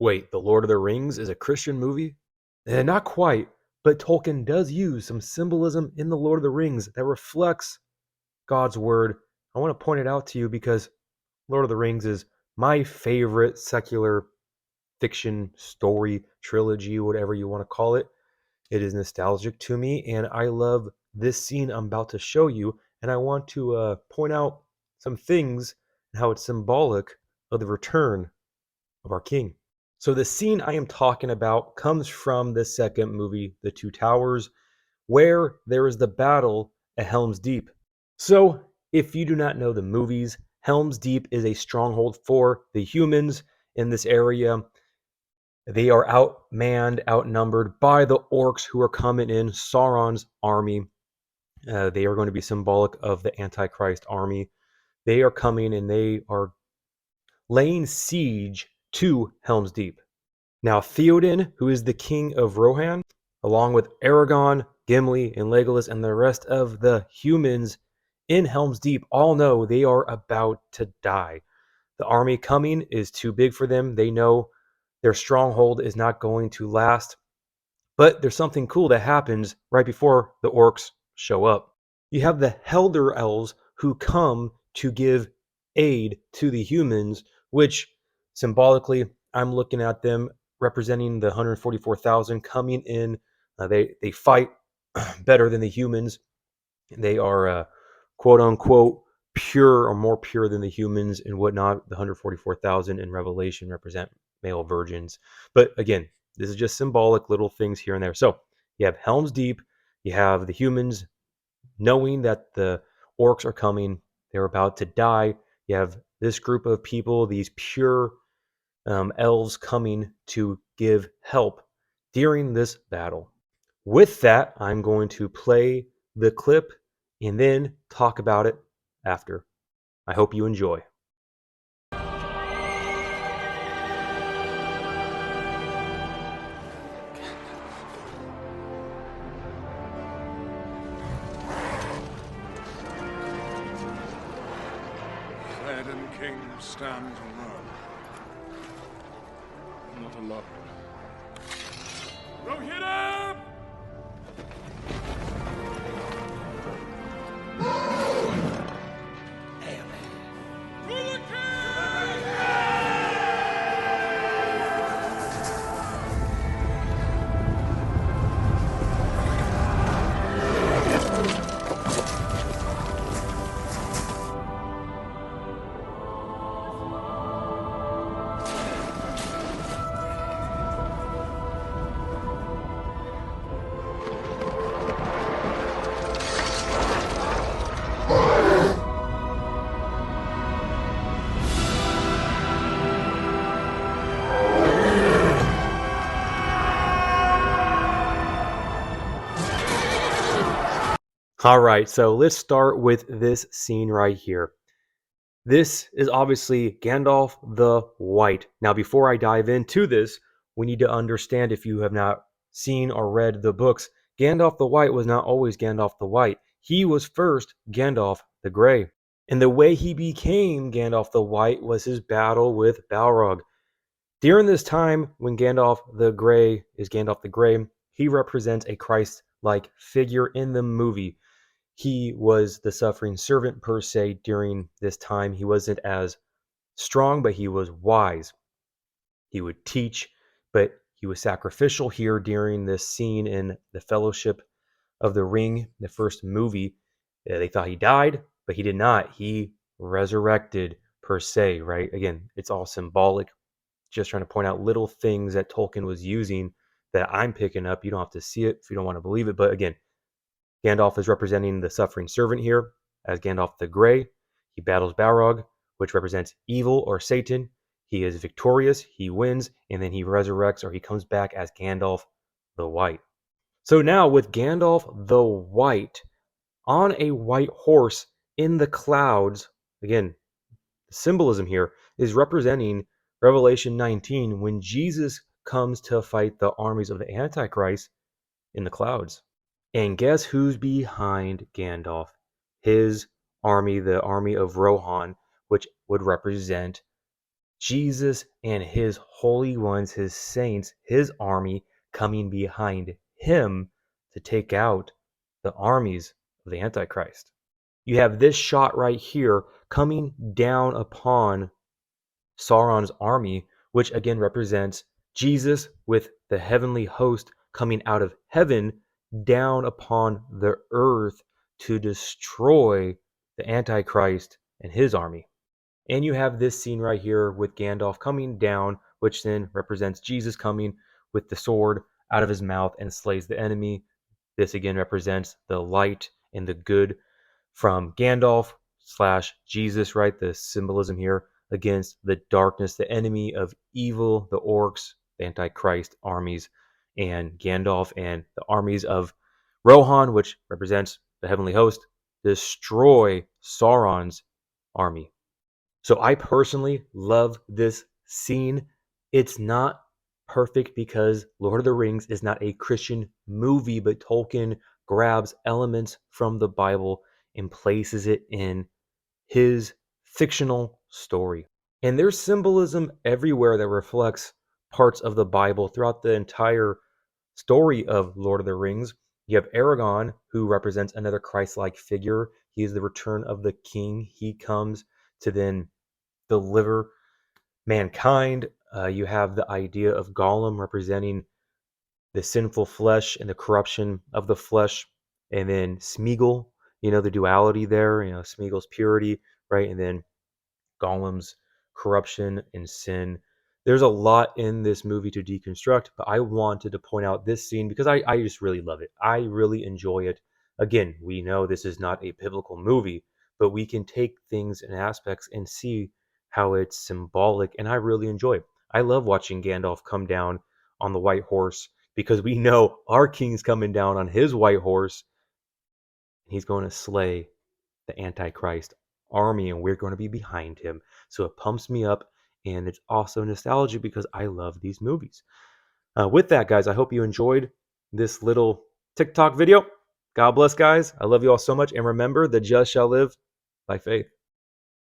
Wait, The Lord of the Rings is a Christian movie? Not quite, but Tolkien does use some symbolism in The Lord of the Rings that reflects God's word. I want to point it out to you because Lord of the Rings is my favorite secular fiction story trilogy, whatever you want to call it. It is nostalgic to me, and I love this scene I'm about to show you. And I want to point out some things and how it's symbolic of the return of our king. So, the scene I am talking about comes from the second movie, The Two Towers, where there is the battle at Helm's Deep. So, if you do not know the movies, Helm's Deep is a stronghold for the humans in this area. They are outmanned, outnumbered by the orcs who are coming in, Sauron's army. They are going to be symbolic of the Antichrist army. They are coming and they are laying siege to Helm's Deep. Now, Theoden, who is the king of Rohan, along with Aragorn, Gimli, and Legolas, and the rest of the humans in Helm's Deep, all know they are about to die. The army coming is too big for them. They know their stronghold is not going to last. But there's something cool that happens right before the orcs show up. You have the Helder Elves who come to give aid to the humans, which symbolically, I'm looking at them representing the 144,000 coming in. They fight better than the humans. They are quote unquote pure or more pure than the humans and whatnot. The 144,000 in Revelation represent male virgins. But again, this is just symbolic little things here and there. So you have Helm's Deep, you have the humans knowing that the orcs are coming, they're about to die. You have this group of people, these pure elves coming to give help during this battle. With that, I'm going to play the clip and then talk about it after. I hope you enjoy. Theoden King stands alone. Not alone. Rohirrim! For the king! All right, so let's start with this scene right here. This is obviously Gandalf the White. Now, before I dive into this, we need to understand, if you have not seen or read the books, Gandalf the White was not always Gandalf the White. He was first Gandalf the Grey. And the way he became Gandalf the White was his battle with Balrog. During this time, when Gandalf the Grey is Gandalf the Grey, he represents a Christ-like figure in the movie. He was the suffering servant per se during this time. He wasn't as strong, but he was wise. He would teach, but he was sacrificial here during this scene in the Fellowship of the Ring, the first movie. They thought he died, but he did not. He resurrected per se, right? Again, it's all symbolic. Just trying to point out little things that Tolkien was using that I'm picking up. You don't have to see it if you don't want to believe it. But again, Gandalf is representing the suffering servant here as Gandalf the Grey. He battles Balrog, which represents evil or Satan. He is victorious, he wins, and then he resurrects or he comes back as Gandalf the White. So now with Gandalf the White on a white horse in the clouds, again, the symbolism here is representing Revelation 19 when Jesus comes to fight the armies of the Antichrist in the clouds. And guess who's behind Gandalf? His army, the army of Rohan, which would represent Jesus and his holy ones, his saints, his army coming behind him to take out the armies of the Antichrist. You have this shot right here coming down upon Sauron's army, which again represents Jesus with the heavenly host coming out of heaven down upon the earth to destroy the Antichrist and his army. And you have this scene right here with Gandalf coming down, which then represents Jesus coming with the sword out of his mouth and slays the enemy. This again represents the light and the good from Gandalf slash Jesus, right? The symbolism here against the darkness, the enemy of evil, the orcs, the Antichrist armies, and Gandalf and the armies of Rohan, which represents the heavenly host, destroy Sauron's army. So I personally love this scene. It's not perfect because Lord of the Rings is not a Christian movie, but Tolkien grabs elements from the Bible and places it in his fictional story. And there's symbolism everywhere that reflects parts of the Bible throughout the entire story of Lord of the Rings. You have Aragorn, who represents another Christ-like figure. He is the return of the king. He comes to then deliver mankind. You have the idea of Gollum representing the sinful flesh and the corruption of the flesh, and then Smeagol, the duality there, Smeagol's purity, right? And then Gollum's corruption and sin. There's a lot in this movie to deconstruct, but I wanted to point out this scene because I just really love it. I really enjoy it. Again, we know this is not a biblical movie, but we can take things and aspects and see how it's symbolic, and I really enjoy it. I love watching Gandalf come down on the white horse because we know our king's coming down on his white horse. He's going to slay the Antichrist army, and we're going to be behind him. So it pumps me up, and it's also nostalgia because I love these movies. With that, guys, I hope you enjoyed this little TikTok video. God bless, guys. I love you all so much. And remember, the just shall live by faith.